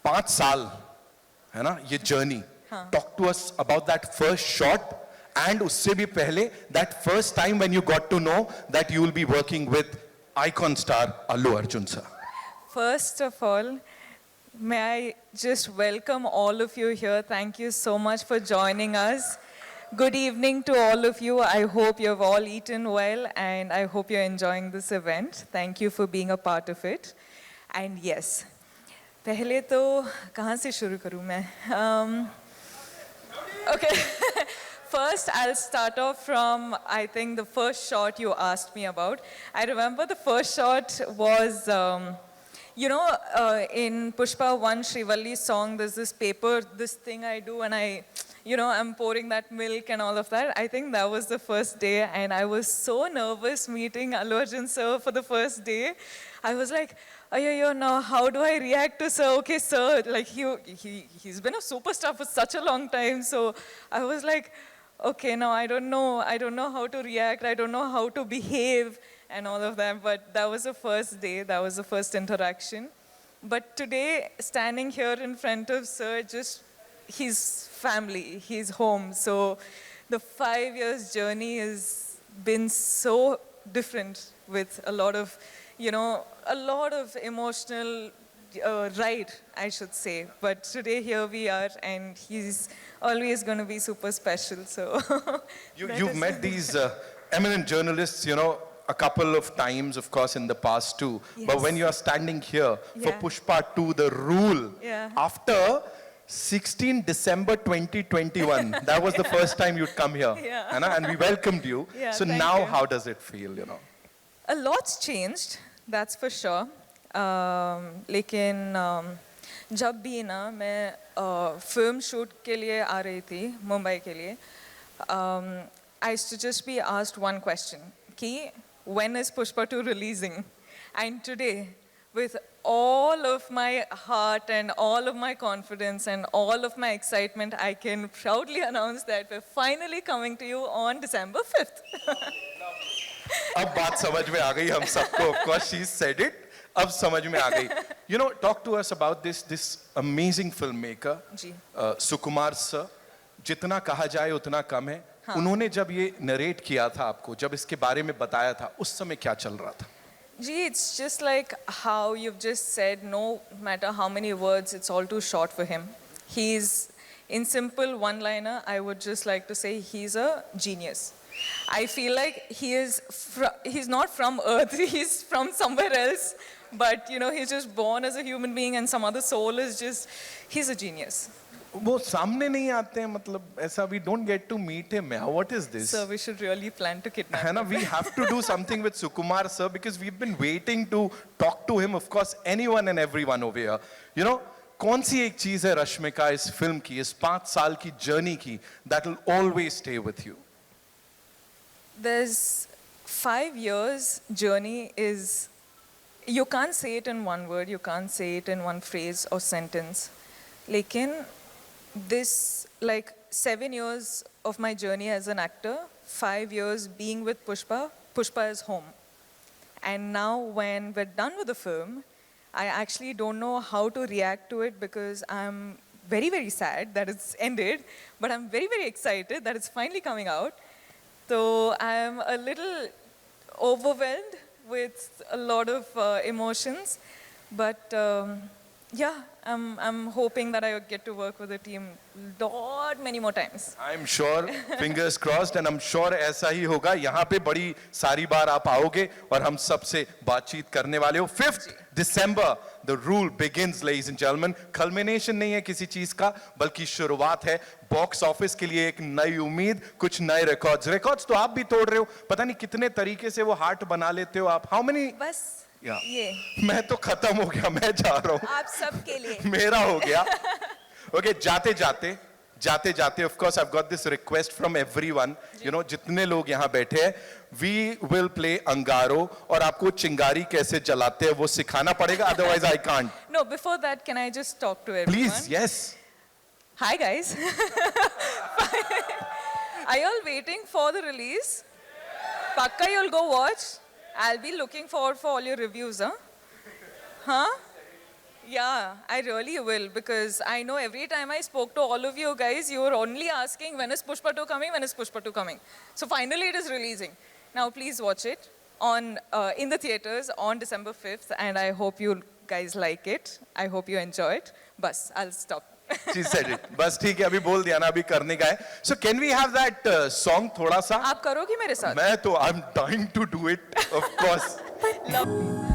5 साल है ना ये journey. Talk to us about that first shot and उससे भी पहले that first time when you got to know that you will be working with icon star Allu Arjun sir. First of all, may I just welcome all of you here. Thank you so much for joining us. Good evening to all of you. I hope you have all eaten well and I hope you're enjoying this event. Thank you for being a part of it. And yes, पहले तो कहाँ से शुरू करूँ मैं? Okay. First, I'll start off from, I think, the first shot you asked me about. I remember the first shot was, in Pushpa 1, Srivalli's song, there's this paper, this thing I do, and I'm pouring that milk and all of that. I think that was the first day, and I was so nervous meeting Allu Arjun sir for the first day. I was like, now how do I react to sir? Okay, sir, like he's been a superstar for such a long time, so I was like, okay, now I don't know how to react, I don't know how to behave and all of that, but that was the first day, that was the first interaction. But today, standing here in front of sir, just his family, his home, so the 5 years journey has been so different with a lot of emotional ride, I should say. But today here we are, and he's always going to be super special. So You've met these eminent journalists, a couple of times, of course, in the past too. Yes. But when you are standing here for Pushpa 2, The Rule, after 16 December 2021, that was the first time you'd come here. And we welcomed you. So now, how does it feel, A lot's changed, that's for sure. लेकिन जब भी ना मैं film shoot के लिए आ रही थी मुंबई के लिए, I used to just be asked one question, कि when is Pushpa 2 releasing? And today, with all of my heart and all of my confidence and all of my excitement, I can proudly announce that we're finally coming to you on December 5th. अब बात समझ में आ गई हम सबको. Of course, she said it. अब समझ में आ गई. Talk to us about this amazing filmmaker, Sukumar sir. जितना कहा जाए उतना कम है. उन्होंने जब ये नरेट किया था आपको, जब इसके बारे में बताया था, उस समय क्या चल रहा था? It's just like how you've just said, no matter how many words, it's all too short for him. He's, in simple one-liner, I would just like to say he's a genius. I feel like he's not from Earth, he's from somewhere else, but he's just born as a human being and some other soul is just, he's a genius. वो सामने नहीं आते हैं, मतलब ऐसा, we don't get to meet him. What is this? Sir, we should really plan to kidnap him. We have to do something with Sukumar sir because we've been waiting to talk to him. Of course, anyone and everyone over here. कौन सी एक चीज है रश्मिका इस film की, इस 5 साल की journey की, that will always stay with you? There's 5 years journey is, you can't say it in one word, you can't say it in one phrase or sentence. Lekin this, like 7 years of my journey as an actor, 5 years being with Pushpa is home. And now when we're done with the film, I actually don't know how to react to it because I'm very, very sad that it's ended, but I'm very, very excited that it's finally coming out. So I'm a little overwhelmed with a lot of emotions, but I'm hoping that I get to work with the team many more times. I'm sure, fingers crossed, and I'm sure ऐसा ही होगा. यहाँ पे बड़ी सारी बार आप आओगे और हम सबसे बातचीत करने वाले हो. 5th December, the rule begins, ladies and gentlemen. Culmination नहीं है किसी चीज का, बल्कि शुरुआत है. बॉक्स ऑफिस के लिए एक नई उम्मीद, कुछ नए रिकॉर्ड्स तो आप भी तोड़ रहे हो. पता नहीं कितने तरीके से वो हार्ट बना लेते हो आप. How many? बस ये. मैं तो खत्म हो गया, मैं जा रहा हूँ. आप सबके लिए. मेरा हो गया. Okay, जाते जाते, of course, I've got this request from everyone. जितने लोग यहाँ बैठे हैं, we will play Angaro, और आपको चिंगारी कैसे जलाते हैं वो सिखाना पड़ेगा. Otherwise, I can't. No, before that, can I just talk to everyone? Please, yes. Hi guys. Are you all waiting for the release? Pakka you'll go watch. I'll be looking forward for all your reviews, huh? Yeah, I really will because I know every time I spoke to all of you guys, you were only asking when is Pushpa 2 coming, when is Pushpa 2 coming. So finally it is releasing. Now please watch it on in the theaters on December 5th and I hope you guys like it. I hope you enjoy it. Bas, I'll stop. She said it. बस ठीक है, अभी बोल दिया ना, अभी करने का है. So can we have that song थोड़ा सा? आप करोगी मेरे साथ? मैं तो I'm dying to do it, of course. Love.